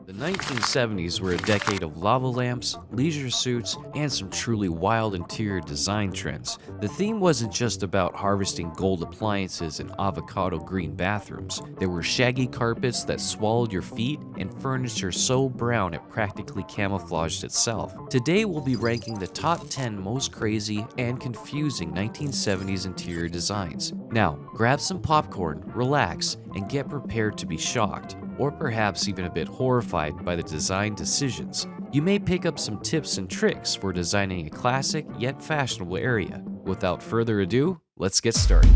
The 1970s were a decade of lava lamps, leisure suits, and some truly wild interior design trends. The theme wasn't just about harvesting gold appliances and avocado green bathrooms. There were shaggy carpets that swallowed your feet and furniture so brown it practically camouflaged itself. Today we'll be ranking the top 10 most crazy and confusing 1970s interior designs. Now, grab some popcorn, relax, and get prepared to be shocked, or perhaps even a bit horrified by the design decisions. You may pick up some tips and tricks for designing a classic yet fashionable area. Without further ado, let's get started.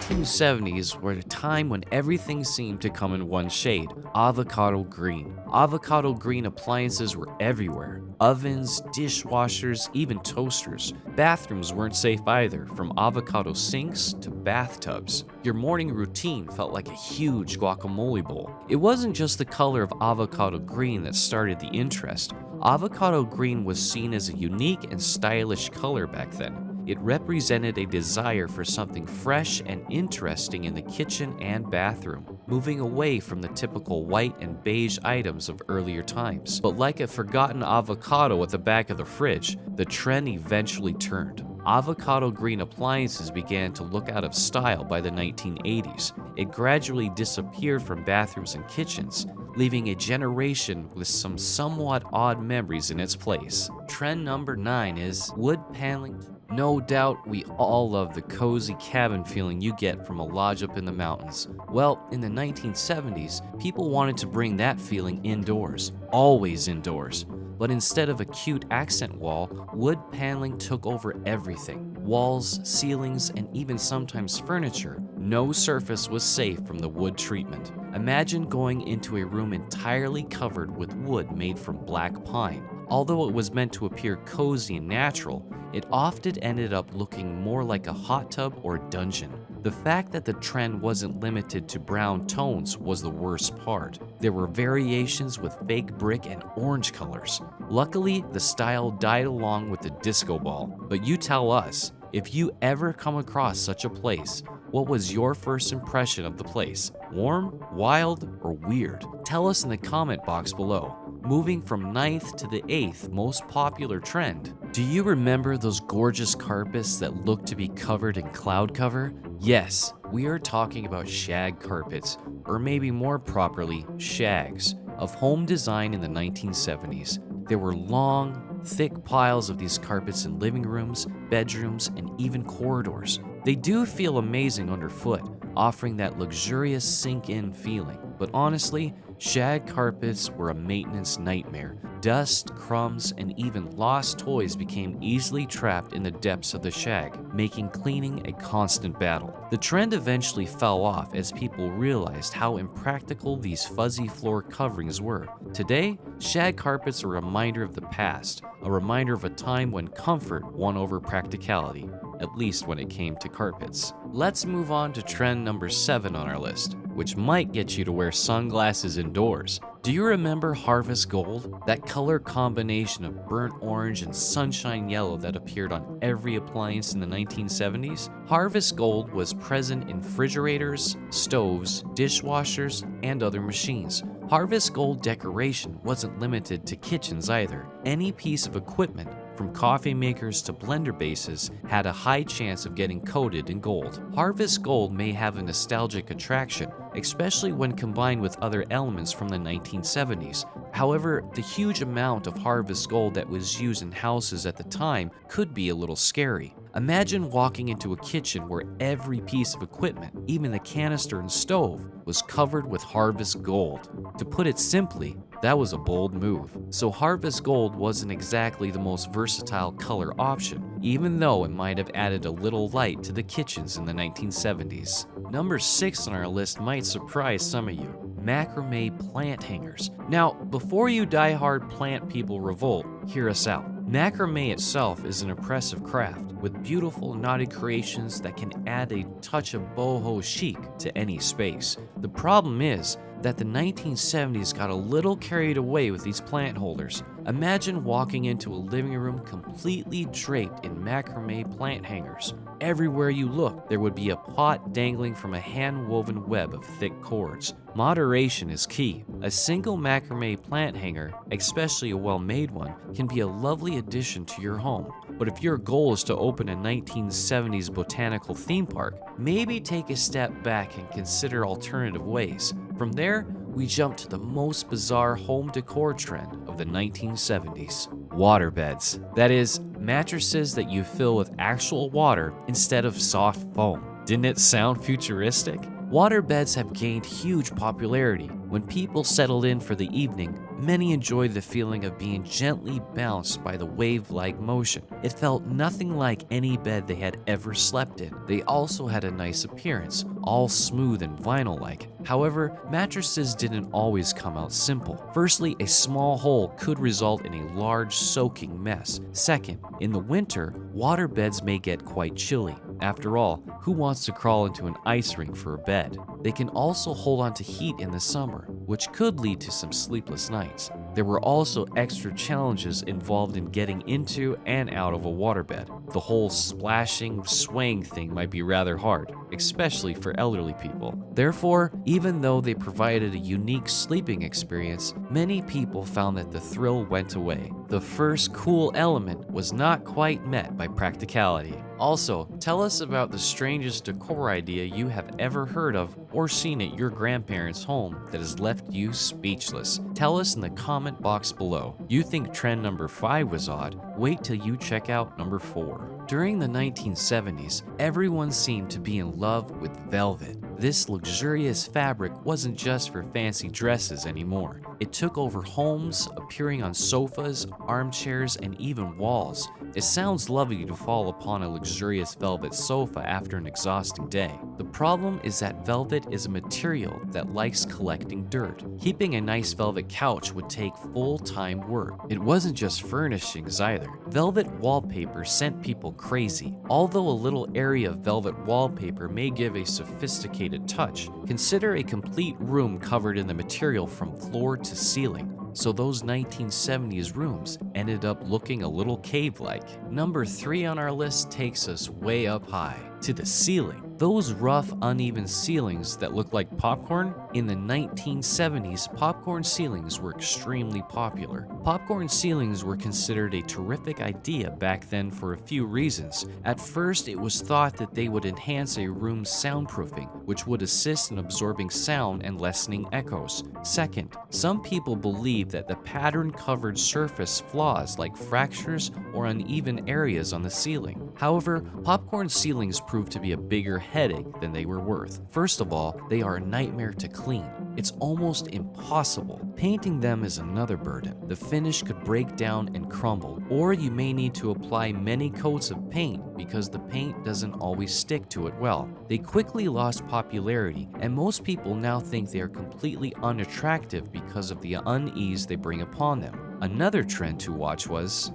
The 1970s were a time when everything seemed to come in one shade: avocado green. Avocado green appliances were everywhere: ovens, dishwashers, even toasters. Bathrooms weren't safe either, from avocado sinks to bathtubs. Your morning routine felt like a huge guacamole bowl. It wasn't just the color of avocado green that started the interest. Avocado green was seen as a unique and stylish color back then. It represented a desire for something fresh and interesting in the kitchen and bathroom, moving away from the typical white and beige items of earlier times. But like a forgotten avocado at the back of the fridge, the trend eventually turned. Avocado green appliances began to look out of style by the 1980s. It gradually disappeared from bathrooms and kitchens, leaving a generation with some somewhat odd memories in its place. Trend number 9 is wood paneling. No doubt we all love the cozy cabin feeling you get from a lodge up in the mountains. Well, in the 1970s, people wanted to bring that feeling indoors, always indoors. But instead of a cute accent wall, wood paneling took over everything. Walls, ceilings, and even sometimes furniture. No surface was safe from the wood treatment. Imagine going into a room entirely covered with wood made from black pine. Although it was meant to appear cozy and natural, it often ended up looking more like a hot tub or dungeon. The fact that the trend wasn't limited to brown tones was the worst part. There were variations with fake brick and orange colors. Luckily, the style died along with the disco ball. But you tell us, if you ever come across such a place, what was your first impression of the place? Warm, wild, or weird? Tell us in the comment box below. Moving from 9th to the 8th most popular trend. Do you remember those gorgeous carpets that looked to be covered in cloud cover? Yes, we are talking about shag carpets, or maybe more properly, shags, of home design in the 1970s. There were long, thick piles of these carpets in living rooms, bedrooms, and even corridors. They do feel amazing underfoot, offering that luxurious sink-in feeling. But honestly, shag carpets were a maintenance nightmare. Dust, crumbs, and even lost toys became easily trapped in the depths of the shag, making cleaning a constant battle. The trend eventually fell off as people realized how impractical these fuzzy floor coverings were. Today, shag carpets are a reminder of the past, a reminder of a time when comfort won over practicality, at least when it came to carpets. Let's move on to trend number 7 on our list, which might get you to wear sunglasses indoors. Do you remember Harvest Gold? That color combination of burnt orange and sunshine yellow that appeared on every appliance in the 1970s? Harvest Gold was present in refrigerators, stoves, dishwashers, and other machines. Harvest Gold decoration wasn't limited to kitchens either. Any piece of equipment, from coffee makers to blender bases, had a high chance of getting coated in gold. Harvest Gold may have a nostalgic attraction, especially when combined with other elements from the 1970s. However, the huge amount of Harvest Gold that was used in houses at the time could be a little scary. Imagine walking into a kitchen where every piece of equipment, even the canister and stove, was covered with Harvest Gold. To put it simply, that was a bold move. So Harvest Gold wasn't exactly the most versatile color option, even though it might have added a little light to the kitchens in the 1970s. Number 6 on our list might surprise some of you: macrame plant hangers. Now, before you die-hard plant people revolt, hear us out. Macrame itself is an impressive craft with beautiful knotted creations that can add a touch of boho chic to any space. The problem is that the 1970s got a little carried away with these plant holders. Imagine walking into a living room completely draped in macrame plant hangers. Everywhere you look, there would be a pot dangling from a hand-woven web of thick cords. Moderation is key. A single macrame plant hanger, especially a well-made one, can be a lovely addition to your home. But if your goal is to open a 1970s botanical theme park, maybe take a step back and consider alternative ways. From there, we jump to the most bizarre home decor trend of the 1970s. Waterbeds. That is, mattresses that you fill with actual water instead of soft foam. Didn't it sound futuristic? Waterbeds have gained huge popularity. When people settled in for the evening, many enjoyed the feeling of being gently bounced by the wave-like motion. It felt nothing like any bed they had ever slept in. They also had a nice appearance, all smooth and vinyl-like. However, mattresses didn't always come out simple. Firstly, a small hole could result in a large soaking mess. Second, in the winter, waterbeds may get quite chilly. After all, who wants to crawl into an ice rink for a bed? They can also hold on to heat in the summer, which could lead to some sleepless nights. There were also extra challenges involved in getting into and out of a waterbed. The whole splashing, swaying thing might be rather hard, especially for elderly people. Therefore, even though they provided a unique sleeping experience, many people found that the thrill went away. The first cool element was not quite met by practicality. Also, tell us about the strangest decor idea you have ever heard of or seen at your grandparents' home that has left you speechless. Tell us in the comment box below. You think trend number 5 was odd? Wait till you check out number 4. During the 1970s, everyone seemed to be in love with velvet. This luxurious fabric wasn't just for fancy dresses anymore. It took over homes, appearing on sofas, armchairs, and even walls. It sounds lovely to fall upon a luxurious velvet sofa after an exhausting day. The problem is that velvet is a material that likes collecting dirt. Keeping a nice velvet couch would take full-time work. It wasn't just furnishings either. Velvet wallpaper sent people crazy. Although a little area of velvet wallpaper may give a sophisticated touch, consider a complete room covered in the material from floor to ceiling. So those 1970s rooms ended up looking a little cave-like. Number 3 on our list takes us way up high, to the ceiling. Those rough, uneven ceilings that look like popcorn? In the 1970s, popcorn ceilings were extremely popular. Popcorn ceilings were considered a terrific idea back then for a few reasons. At first, it was thought that they would enhance a room's soundproofing, which would assist in absorbing sound and lessening echoes. Second, some people believed that the pattern covered surface flaws like fractures or uneven areas on the ceiling. However, popcorn ceilings proved to be a bigger headache than they were worth. First of all, they are a nightmare to clean. It's almost impossible. Painting them is another burden. The finish could break down and crumble, or you may need to apply many coats of paint because the paint doesn't always stick to it well. They quickly lost popularity, and most people now think they are completely unattractive because of the unease they bring upon them. Another trend to watch was,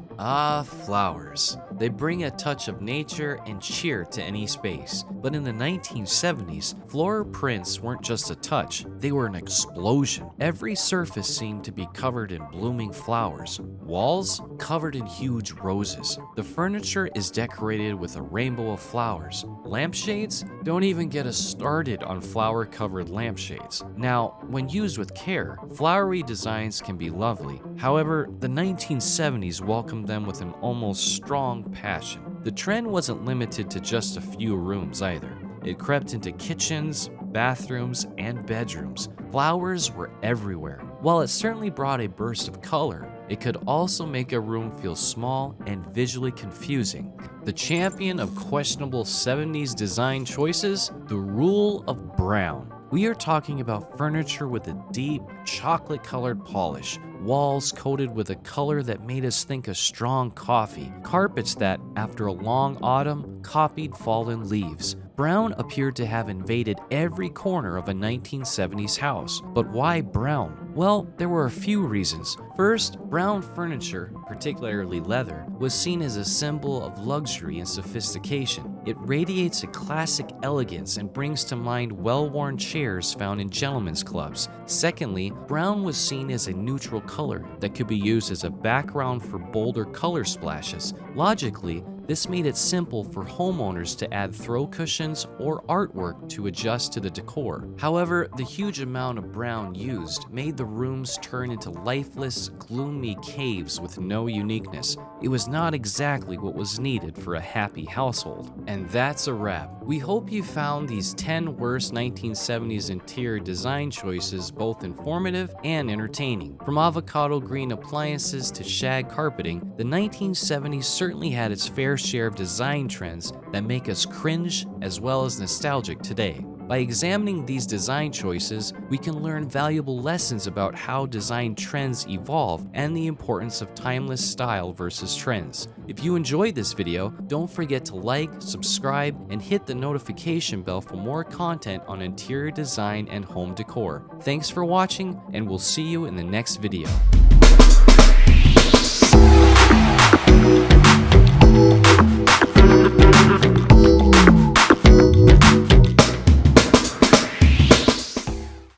flowers. They bring a touch of nature and cheer to any space. But in the 1970s, floral prints weren't just a touch, they were an explosion. Every surface seemed to be covered in blooming flowers. Walls covered in huge roses. The furniture is decorated with a rainbow of flowers. Lampshades? Don't even get us started on flower-covered lampshades. Now, when used with care, flowery designs can be lovely. However, the 1970s welcomed them with an almost strong passion. The trend wasn't limited to just a few rooms either. It crept into kitchens, bathrooms, and bedrooms. Flowers were everywhere. While it certainly brought a burst of color, it could also make a room feel small and visually confusing. The champion of questionable 70s design choices, the rule of brown. We are talking about furniture with a deep, chocolate-colored polish, walls coated with a color that made us think of strong coffee, carpets that, after a long autumn, copied fallen leaves. Brown appeared to have invaded every corner of a 1970s house. But why brown? Well, there were a few reasons. First, brown furniture, particularly leather, was seen as a symbol of luxury and sophistication. It radiates a classic elegance and brings to mind well-worn chairs found in gentlemen's clubs. Secondly, brown was seen as a neutral color that could be used as a background for bolder color splashes. Logically, this made it simple for homeowners to add throw cushions or artwork to adjust to the decor. However, the huge amount of brown used made the rooms turn into lifeless, gloomy caves with no uniqueness. It was not exactly what was needed for a happy household. And that's a wrap. We hope you found these 10 worst 1970s interior design choices both informative and entertaining. From avocado green appliances to shag carpeting, the 1970s certainly had its fair share of design trends that make us cringe as well as nostalgic today. By examining these design choices, we can learn valuable lessons about how design trends evolve and the importance of timeless style versus trends. If you enjoyed this video, don't forget to like, subscribe, and hit the notification bell for more content on interior design and home decor. Thanks for watching, and we'll see you in the next video.